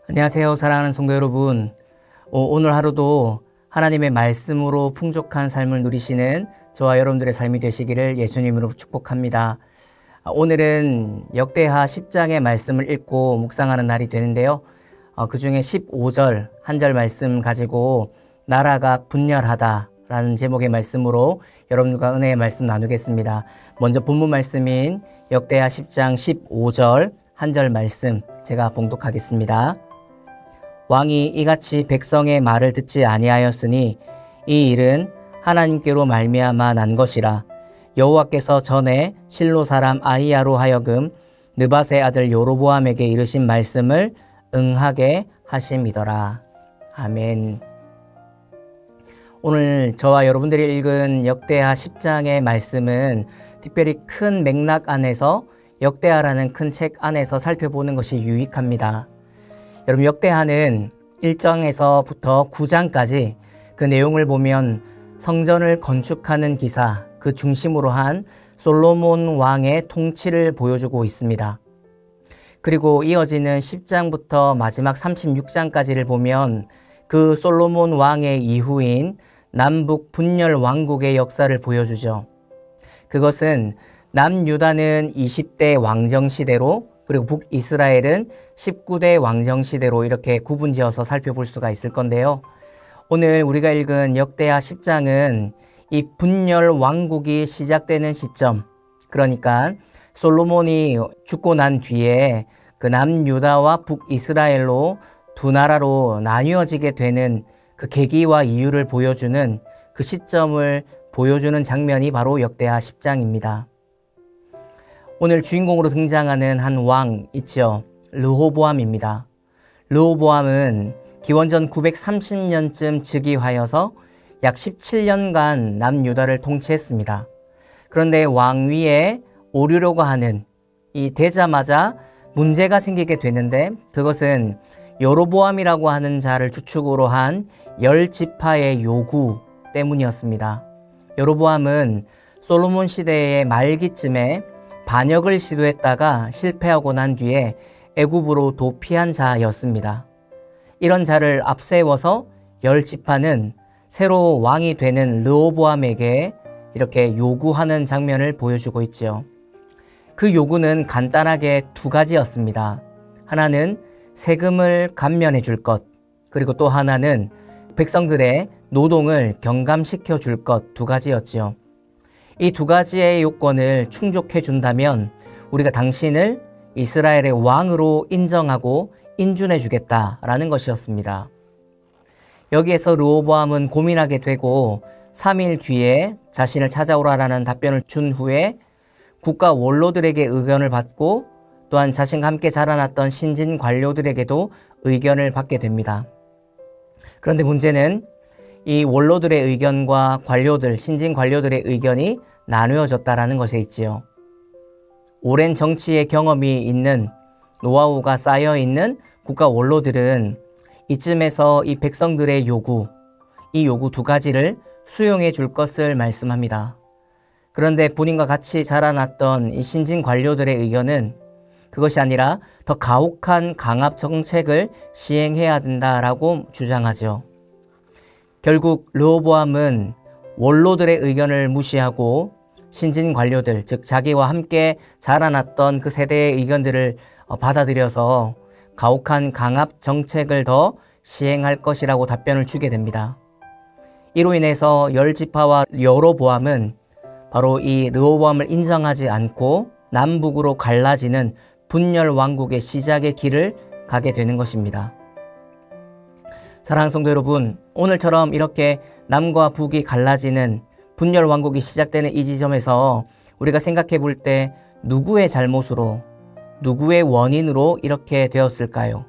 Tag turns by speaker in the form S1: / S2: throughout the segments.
S1: 안녕하세요, 사랑하는 성도 여러분. 오늘 하루도 하나님의 말씀으로 풍족한 삶을 누리시는 저와 여러분들의 삶이 되시기를 예수님으로 축복합니다. 오늘은 역대하 10장의 말씀을 읽고 묵상하는 날이 되는데요. 그 중에 15절 한 절 말씀 가지고 나라가 분열하다 라는 제목의 말씀으로 여러분들과 은혜의 말씀 나누겠습니다. 먼저 본문 말씀인 역대하 10장 15절 한 절 말씀 제가 봉독하겠습니다. 왕이 이같이 백성의 말을 듣지 아니하였으니 이 일은 하나님께로 말미암아 난 것이라. 여호와께서 전에 실로 사람 아히야로 하여금 느밧의 아들 여로보암에게 이르신 말씀을 응하게 하심이더라. 아멘. 오늘 저와 여러분들이 읽은 역대하 10장의 말씀은 특별히 큰 맥락 안에서 역대하라는 큰 책 안에서 살펴보는 것이 유익합니다. 여러분, 역대하는 1장에서부터 9장까지 그 내용을 보면 성전을 건축하는 기사, 그 중심으로 한 솔로몬 왕의 통치를 보여주고 있습니다. 그리고 이어지는 10장부터 마지막 36장까지를 보면 그 솔로몬 왕의 이후인 남북 분열 왕국의 역사를 보여주죠. 그것은 남유다는 20대 왕정시대로, 그리고 북이스라엘은 19대 왕정시대로 이렇게 구분지어서 살펴볼 수가 있을 건데요. 오늘 우리가 읽은 역대하 10장은 이 분열 왕국이 시작되는 시점, 그러니까 솔로몬이 죽고 난 뒤에 그 남유다와 북이스라엘로 두 나라로 나뉘어지게 되는 그 계기와 이유를 보여주는 그 시점을 보여주는 장면이 바로 역대하 10장입니다. 오늘 주인공으로 등장하는 한 왕 있죠. 르호보암입니다. 르호보암은 기원전 930년쯤 즉위하여서 약 17년간 남유다를 통치했습니다. 그런데 왕위에 오르려고 하는 이 되자마자 문제가 생기게 되는데, 그것은 여로보암이라고 하는 자를 주축으로 한 10지파의 요구 때문이었습니다. 여로보암은 솔로몬 시대의 말기쯤에 반역을 시도했다가 실패하고 난 뒤에 애굽으로 도피한 자였습니다. 이런 자를 앞세워서 10지파는 새로 왕이 되는 르호보암에게 이렇게 요구하는 장면을 보여주고 있죠. 그 요구는 간단하게 두 가지였습니다. 하나는 세금을 감면해 줄 것, 그리고 또 하나는 백성들의 노동을 경감시켜 줄 것, 두 가지였지요. 이 두 가지의 요건을 충족해 준다면 우리가 당신을 이스라엘의 왕으로 인정하고 인준해 주겠다라는 것이었습니다. 여기에서 르호보암은 고민하게 되고 3일 뒤에 자신을 찾아오라라는 답변을 준 후에 국가 원로들에게 의견을 받고 또한 자신과 함께 자라났던 신진 관료들에게도 의견을 받게 됩니다. 그런데 문제는 이 원로들의 의견과 관료들, 신진 관료들의 의견이 나누어졌다라는 것에 있지요. 오랜 정치의 경험이 있는, 노하우가 쌓여 있는 국가 원로들은 이쯤에서 이 백성들의 요구, 이 요구 두 가지를 수용해 줄 것을 말씀합니다. 그런데 본인과 같이 자라났던 이 신진 관료들의 의견은 그것이 아니라 더 가혹한 강압 정책을 시행해야 된다라고 주장하죠. 결국 르호보암은 원로들의 의견을 무시하고 신진 관료들, 즉 자기와 함께 자라났던 그 세대의 의견들을 받아들여서 가혹한 강압 정책을 더 시행할 것이라고 답변을 주게 됩니다. 이로 인해서 10지파와 여로보암은 바로 이 르호보암을 인정하지 않고 남북으로 갈라지는 분열 왕국의 시작의 길을 가게 되는 것입니다. 사랑하는 성도 여러분, 오늘처럼 이렇게 남과 북이 갈라지는 분열 왕국이 시작되는 이 지점에서 우리가 생각해 볼 때 누구의 잘못으로, 누구의 원인으로 이렇게 되었을까요?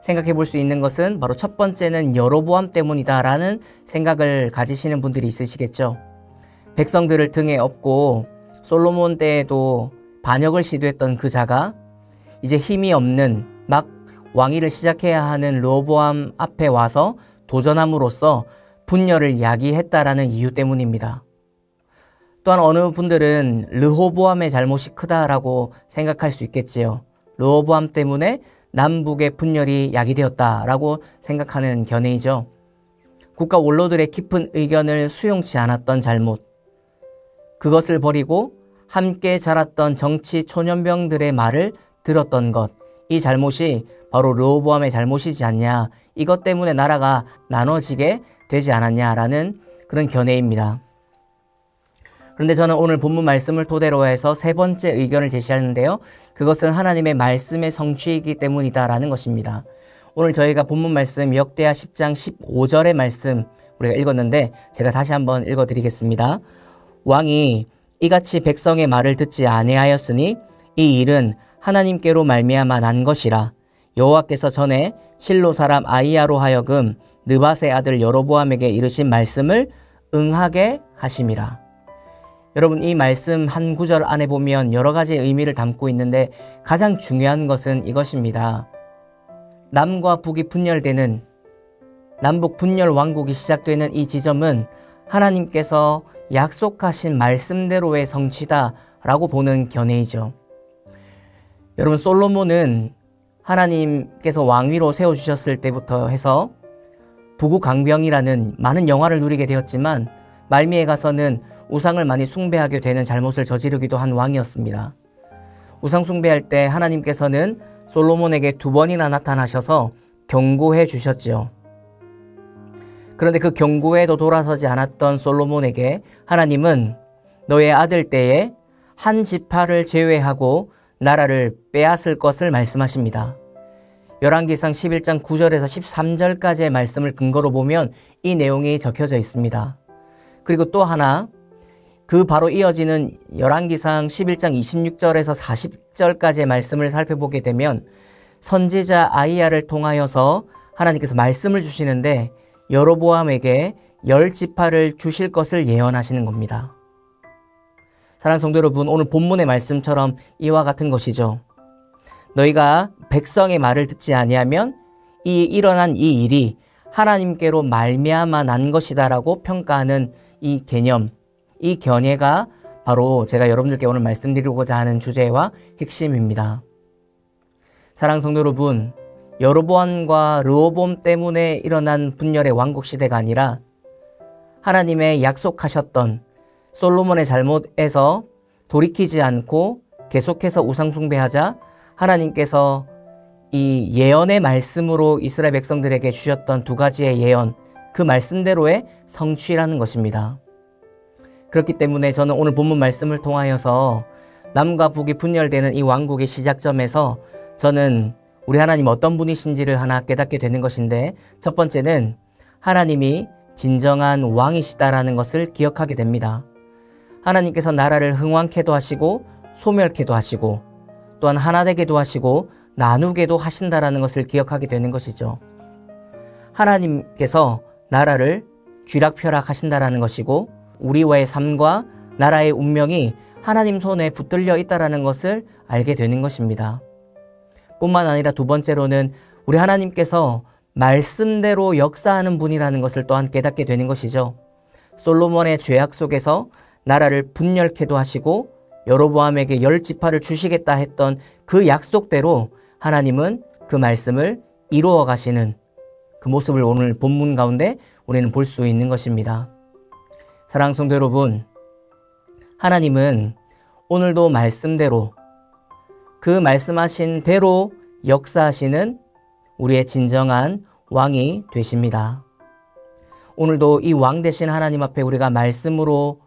S1: 생각해 볼 수 있는 것은 바로 첫 번째는 여로보암 때문이다라는 생각을 가지시는 분들이 있으시겠죠. 백성들을 등에 업고 솔로몬 때에도 반역을 시도했던 그 자가 이제 힘이 없는 막 왕위를 시작해야 하는 르호보암 앞에 와서 도전함으로써 분열을 야기했다라는 이유 때문입니다. 또한 어느 분들은 르호보암의 잘못이 크다라고 생각할 수 있겠지요. 르호보암 때문에 남북의 분열이 야기되었다라고 생각하는 견해이죠. 국가 원로들의 깊은 의견을 수용치 않았던 잘못, 그것을 버리고 함께 자랐던 정치 초년병들의 말을 들었던 것, 이 잘못이 바로 르호보암의 잘못이지 않냐, 이것 때문에 나라가 나눠지게 되지 않았냐라는 그런 견해입니다. 그런데 저는 오늘 본문 말씀을 토대로 해서 세 번째 의견을 제시하는데요. 그것은 하나님의 말씀의 성취이기 때문이다라는 것입니다. 오늘 저희가 본문 말씀 역대하 10장 15절의 말씀 우리가 읽었는데 제가 다시 한번 읽어드리겠습니다. 왕이 이같이 백성의 말을 듣지 아니하였으니 이 일은 하나님께로 말미암아 난 것이라. 여호와께서 전에 실로 사람 아히야로 하여금 느밧의 아들 여로보암에게 이르신 말씀을 응하게 하심이라. 여러분, 이 말씀 한 구절 안에 보면 여러 가지 의미를 담고 있는데 가장 중요한 것은 이것입니다. 남과 북이 분열되는, 남북 분열 왕국이 시작되는 이 지점은 하나님께서 약속하신 말씀대로의 성취다라고 보는 견해이죠. 여러분, 솔로몬은 하나님께서 왕위로 세워주셨을 때부터 해서 부국강병이라는 많은 영화를 누리게 되었지만 말미에 가서는 우상을 많이 숭배하게 되는 잘못을 저지르기도 한 왕이었습니다. 우상 숭배할 때 하나님께서는 솔로몬에게 2번이나 나타나셔서 경고해 주셨죠. 그런데 그 경고에도 돌아서지 않았던 솔로몬에게 하나님은 너의 아들 때에 한 지파를 제외하고 나라를 빼앗을 것을 말씀하십니다. 열왕기상 11장 9절에서 13절까지의 말씀을 근거로 보면 이 내용이 적혀져 있습니다. 그리고 또 하나, 그 바로 이어지는 열왕기상 11장 26절에서 40절까지의 말씀을 살펴보게 되면 선지자 아히야를 통하여서 하나님께서 말씀을 주시는데 여로보암에게 10지파를 주실 것을 예언하시는 겁니다. 사랑하는 성도 여러분, 오늘 본문의 말씀처럼 이와 같은 것이죠. 너희가 백성의 말을 듣지 아니하면 일어난 이 일이 하나님께로 말미암아 난 것이다라고 평가하는 이 개념, 이 견해가 바로 제가 여러분들께 오늘 말씀드리고자 하는 주제와 핵심입니다. 사랑하는 성도 여러분, 여로보암과 르호보암 때문에 일어난 분열의 왕국 시대가 아니라 하나님의 약속하셨던 솔로몬의 잘못에서 돌이키지 않고 계속해서 우상 숭배하자 하나님께서 이 예언의 말씀으로 이스라엘 백성들에게 주셨던 2가지의 예언, 그 말씀대로의 성취라는 것입니다. 그렇기 때문에 저는 오늘 본문 말씀을 통하여서 남과 북이 분열되는 이 왕국의 시작점에서 저는 우리 하나님 어떤 분이신지를 하나 깨닫게 되는 것인데, 첫 번째는 하나님이 진정한 왕이시다라는 것을 기억하게 됩니다. 하나님께서 나라를 흥왕케도 하시고 소멸케도 하시고 또한 하나 되게도 하시고 나누게도 하신다라는 것을 기억하게 되는 것이죠. 하나님께서 나라를 쥐락펴락하신다라는 것이고 우리와의 삶과 나라의 운명이 하나님 손에 붙들려 있다는 것을 알게 되는 것입니다. 뿐만 아니라 2번째로는 우리 하나님께서 말씀대로 역사하는 분이라는 것을 또한 깨닫게 되는 것이죠. 솔로몬의 죄악 속에서 나라를 분열케도 하시고 여로보암에게 10지파를 주시겠다 했던 그 약속대로 하나님은 그 말씀을 이루어 가시는 그 모습을 오늘 본문 가운데 우리는 볼 수 있는 것입니다. 사랑하는 성도 여러분, 하나님은 오늘도 말씀대로 그 말씀하신 대로 역사하시는 우리의 진정한 왕이 되십니다. 오늘도 이 왕 되신 하나님 앞에 우리가 말씀으로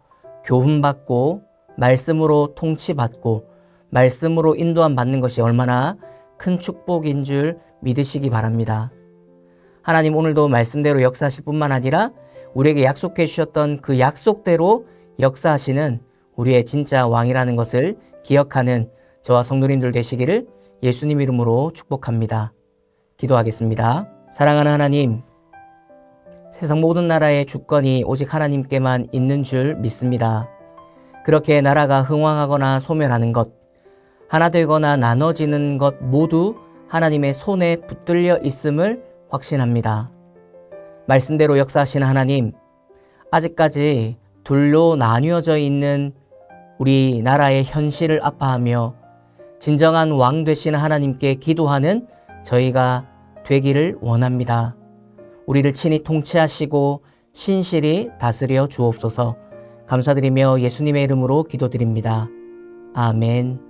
S1: 교훈받고 말씀으로 통치받고 말씀으로 인도함 받는 것이 얼마나 큰 축복인 줄 믿으시기 바랍니다. 하나님 오늘도 말씀대로 역사하실 뿐만 아니라 우리에게 약속해 주셨던 그 약속대로 역사하시는 우리의 진짜 왕이라는 것을 기억하는 저와 성도님들 되시기를 예수님 이름으로 축복합니다. 기도하겠습니다. 사랑하는 하나님, 세상 모든 나라의 주권이 오직 하나님께만 있는 줄 믿습니다. 그렇게 나라가 흥왕하거나 소멸하는 것, 하나 되거나 나눠지는 것 모두 하나님의 손에 붙들려 있음을 확신합니다. 말씀대로 역사하시는 하나님, 아직까지 둘로 나뉘어져 있는 우리 나라의 현실을 아파하며 진정한 왕 되시는 하나님께 기도하는 저희가 되기를 원합니다. 우리를 친히 통치하시고 신실히 다스려 주옵소서. 감사드리며 예수님의 이름으로 기도드립니다. 아멘.